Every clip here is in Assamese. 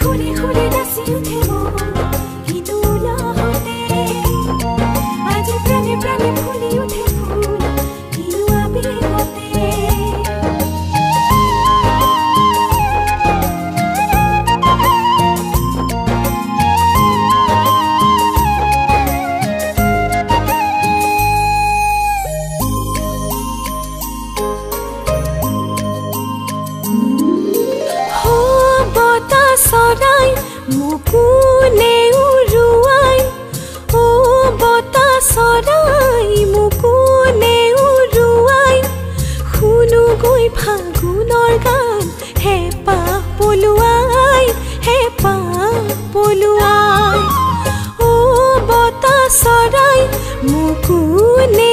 সুৰে সুৰে নাচি উঠে মন কিন্তু উলাহতে আজি প্ৰাণে প্ৰাণে ফুলি উঠে ফুল কিন্তু আবেগতে সৰাই মুকুনে উৰুৱাই ও বতা সৰাই মুকুনে উৰুৱাই শুনো গৈ ফাগুনৰ গান হেঁপাহ পলুৱাই ও বতা সৰাই মুকুনে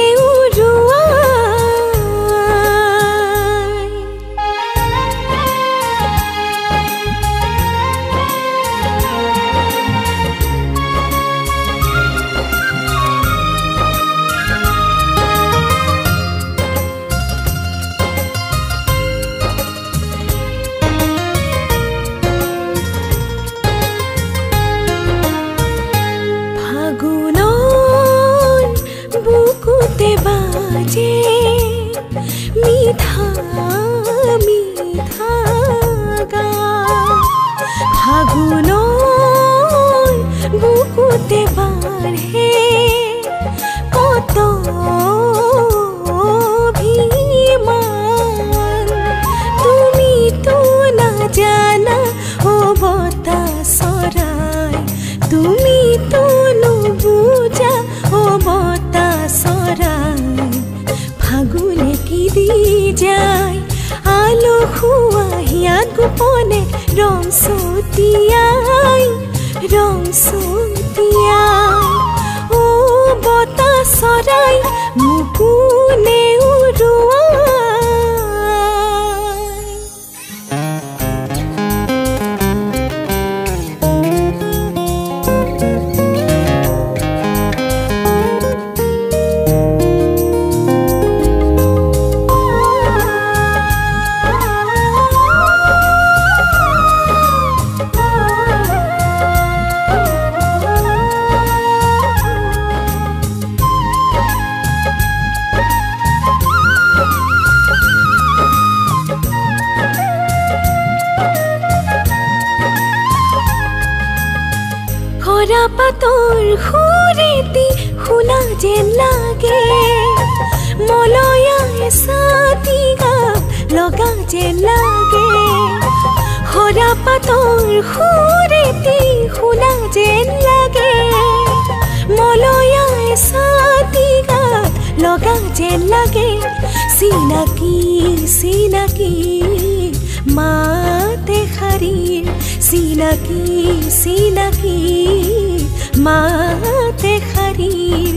মিঠা মিঠা গান ফাগুনৰ বুকুতে বাঢ়ে কত অভিমান তুমিতো নাজানা ও বতা সৰাই তুমিতো নুবুজা ও বতা সৰাই ফাগুনে কি দি যায় আলো খুৱাহিয়াত গোপনে ৰং ছটিয়াই ও বতা সৰাই মুকুনে কৰা পাতৰ সুৰেতি শুনা যেন লাগে মলয়া এচাতি গাত লগা যেন লাগে কৰা পাতৰ সুৰেতি শুনা যেন লাগে মলয়া এচাতি গাত লগা যেন লাগে চিনাকি চিনাকি মাতে শাৰীৰ চিনাকি চিনাকি মাতে শাৰীৰ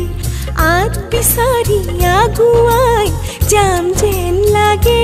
আত বিচাৰি আগুৱাই যাম যেন লাগে